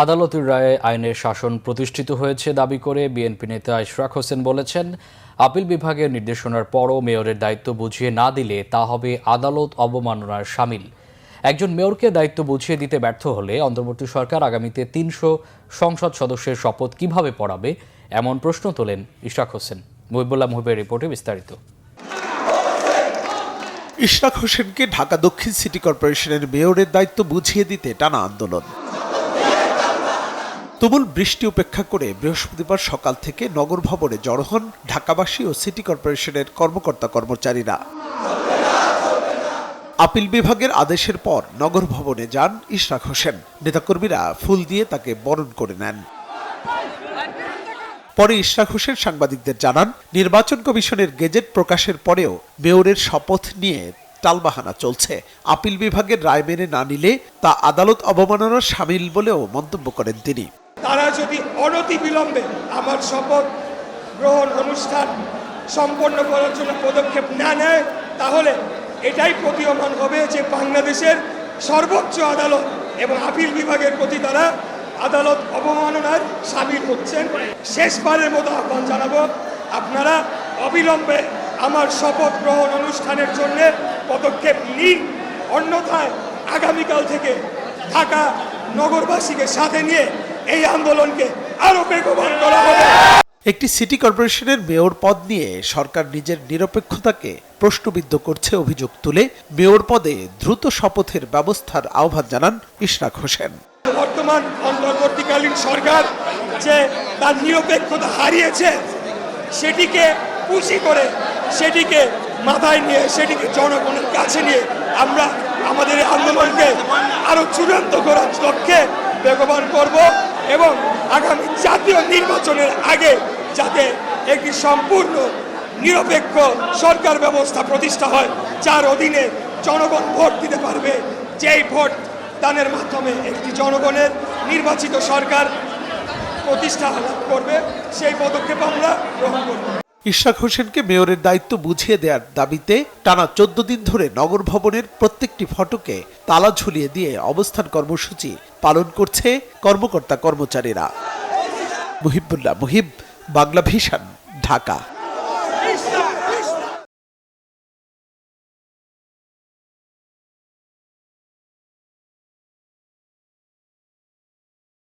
আদালতের রায়ে আইনের শাসন প্রতিষ্ঠিত হয়েছে দাবি করে বিএনপি নেতা ইশরাক হোসেন বলেছেন, আপিল বিভাগের নির্দেশনার পরও মেয়রের দায়িত্ব বুঝিয়ে না দিলে তা হবে আদালত অবমাননার শামিল। একজন মেয়রকে দায়িত্ব বুঝিয়ে দিতে ব্যর্থ হলে অন্তর্বর্তী সরকার আগামীতে ৩০০ সংসদ সদস্যের শপথ কিভাবে পড়াবে, এমন প্রশ্ন তোলেন ইশরাক হোসেন। মুহিবুল্লাহ মুহিবের রিপোর্টে বিস্তারিত। ইশরাক হোসেনকে ঢাকা দক্ষিণ সিটি কর্পোরেশনের মেয়রের দায়িত্ব বুঝিয়ে দিতে টানা আন্দোলন। তুমুল বৃষ্টি উপেক্ষা করে বৃহস্পতিবার সকাল থেকে নগর ভবনে জড়ো হন ঢাকাবাসী ও সিটি কর্পোরেশনের কর্মকর্তা কর্মচারীরা। আপিল বিভাগের আদেশের পর নগর ভবনে যান ইশরাক হোসেন। নেতাকর্মীরা ফুল দিয়ে তাকে বরণ করে নেন। পরে ইশরাক হোসেন সাংবাদিকদের জানান, নির্বাচন কমিশনের গেজেট প্রকাশের পরেও মেয়রের শপথ নিয়ে টালবাহানা চলছে। আপিল বিভাগের রায় মেনে না নিলে তা আদালত অবমাননার শামিল বলেও মন্তব্য করেন তিনি। তারা যদি অনতি বিলম্বে আমার শপথ গ্রহণ অনুষ্ঠান সম্পন্ন করার জন্য পদক্ষেপ না নেয়, তাহলে এটাই প্রতীয়মান হবে যে বাংলাদেশের সর্বোচ্চ আদালত এবং আপিল বিভাগের প্রতি তারা আদালত অবমাননার শামিল হচ্ছেন। শেষবারের মতো আহ্বান জানাবো, আপনারা অবিলম্বে আমার শপথ গ্রহণ অনুষ্ঠানের জন্য পদক্ষেপ নিন, অন্যথায় আগামীকাল থেকে ঢাকা নগরবাসীকে সাথে নিয়ে এই আন্দোলনকে আরো বেগবান করা হবে। একটি সিটি কর্পোরেশনের মেয়র পদ নিয়ে সরকার নিজের নিরপেক্ষতাকে প্রশ্নবিদ্ধ করছে অভিযোগ তুলে মেয়র পদে দ্রুত শপথের ব্যবস্থার আহ্বান জানান ইশরাক হোসেন। বর্তমান অন্তর্বর্তীকালীন সরকার যে তার নিরপেক্ষতা হারিয়েছে, সেটিকে পুঁজি করে, সেটিকে মাথায় নিয়ে, সেটিকে জনগণের কাছে নিয়ে আমরা আমাদের আন্দোলনকে আরো চূড়ান্ত করার লক্ষ্যে বেগবান করব এবং আগামী জাতীয় নির্বাচনের আগে যাতে একটি সম্পূর্ণ নিরপেক্ষ সরকার ব্যবস্থা প্রতিষ্ঠা হয়, যার অধীনে জনগণ ভোট দিতে পারবে, যেই ভোট দানের মাধ্যমে একটি জনগণের নির্বাচিত সরকার প্রতিষ্ঠা লাভ করবে, সেই পদক্ষেপ আমরা গ্রহণ করব। ইশরাক হোসেনকে মেয়রের দায়িত্ব বুঝিয়ে দেওয়ার দাবিতে টানা ১৪ দিন ধরে নগর ভবনের প্রত্যেকটি ফটকে তালা ঝুলিয়ে দিয়ে অবস্থান কর্মসূচি পালন করছে কর্মকর্তা কর্মচারীরা। মুহিবুল্লাহ মুহিব, বাংলা ভিশন, ঢাকা।